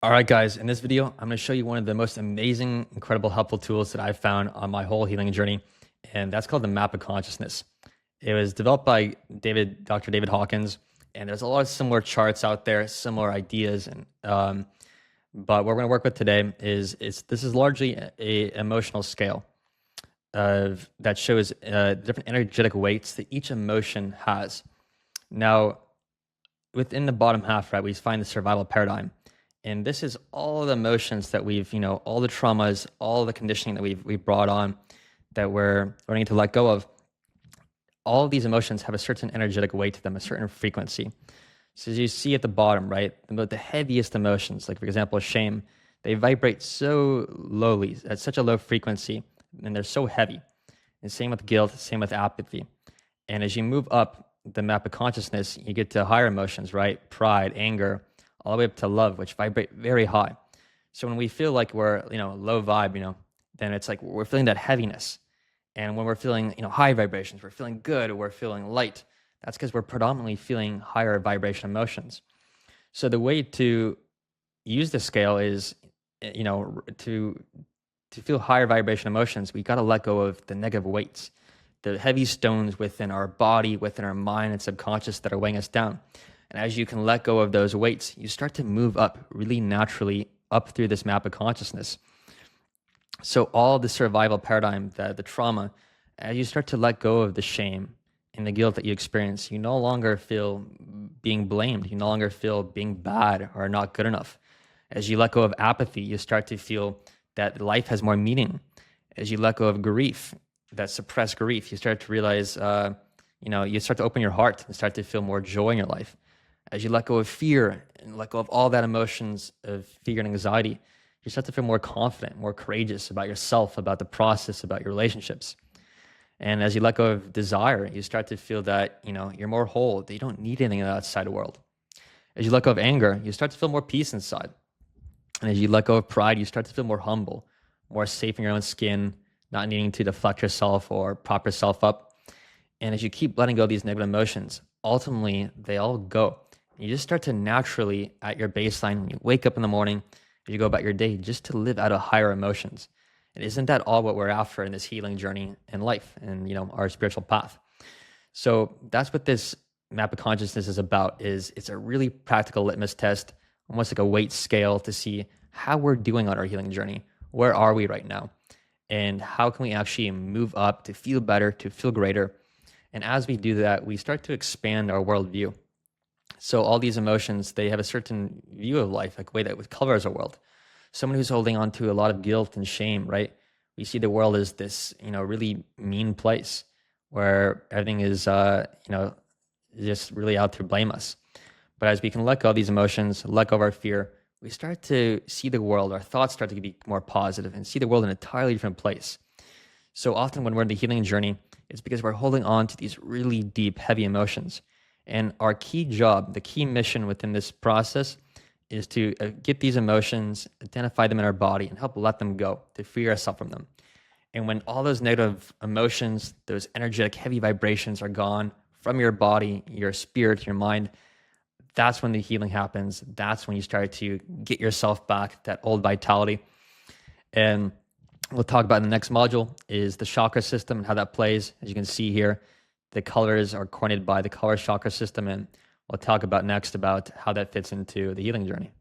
All right, guys, in this video, I'm going to show you one of the most amazing, incredible, helpful tools that I've found on my whole healing journey, and that's called the map of consciousness. It was developed by Dr. David Hawkins, and there's a lot of similar charts out there, similar ideas, but what we're going to work with today is this is largely a emotional scale that shows different energetic weights that each emotion has. Now, within the bottom half, right, we find the survival paradigm. And this is all the emotions that we've, all the traumas, all the conditioning that we've brought on that we're learning to let go of. All of these emotions have a certain energetic weight to them, a certain frequency. So as you see at the bottom, right, the heaviest emotions, like for example, shame, they vibrate so lowly, at such a low frequency, and they're so heavy. And same with guilt, same with apathy. And as you move up the map of consciousness, you get to higher emotions, right? Pride, anger, all the way up to love, which vibrate very high. So when we feel like we're, low vibe, then it's like we're feeling that heaviness. And when we're feeling, high vibrations, we're feeling good, we're feeling light. That's because we're predominantly feeling higher vibration emotions. So the way to use the scale is, to feel higher vibration emotions, we got to let go of the negative weights, the heavy stones within our body, within our mind and subconscious that are weighing us down. And as you can let go of those weights, you start to move up really naturally up through this map of consciousness. So all the survival paradigm, the trauma, as you start to let go of the shame and the guilt that you experience, you no longer feel being blamed. You no longer feel being bad or not good enough. As you let go of apathy, you start to feel that life has more meaning. As you let go of grief, that suppressed grief, you start to realize, you start to open your heart and start to feel more joy in your life. As you let go of fear and let go of all that emotions of fear and anxiety, you start to feel more confident, more courageous about yourself, about the process, about your relationships. And as you let go of desire, you start to feel that, you're more whole, that you don't need anything in the outside world. As you let go of anger, you start to feel more peace inside. And as you let go of pride, you start to feel more humble, more safe in your own skin, not needing to deflect yourself or prop yourself up. And as you keep letting go of these negative emotions, ultimately they all go. You just start to naturally, at your baseline, when you wake up in the morning, as you go about your day, just to live out of higher emotions. And isn't that all what we're after in this healing journey in life and, our spiritual path? So that's what this map of consciousness is about. It's a really practical litmus test, almost like a weight scale to see how we're doing on our healing journey. Where are we right now? And how can we actually move up to feel better, to feel greater? And as we do that, we start to expand our worldview. So all these emotions, they have a certain view of life, like a way that colors our world. Someone who's holding on to a lot of guilt and shame, right? We see the world as this, really mean place where everything is, just really out to blame us. But as we can let go of these emotions, let go of our fear, we start to see the world, our thoughts start to be more positive and see the world in an entirely different place. So often when we're in the healing journey, it's because we're holding on to these really deep, heavy emotions. And our key job, the key mission within this process is to get these emotions, identify them in our body, and help let them go, to free ourselves from them. And when all those negative emotions, those energetic, heavy vibrations are gone from your body, your spirit, your mind, that's when the healing happens. That's when you start to get yourself back, that old vitality. And we'll talk about in the next module is the chakra system and how that plays. As you can see here, the colors are coordinated by the color chakra system, and we'll talk about next about how that fits into the healing journey.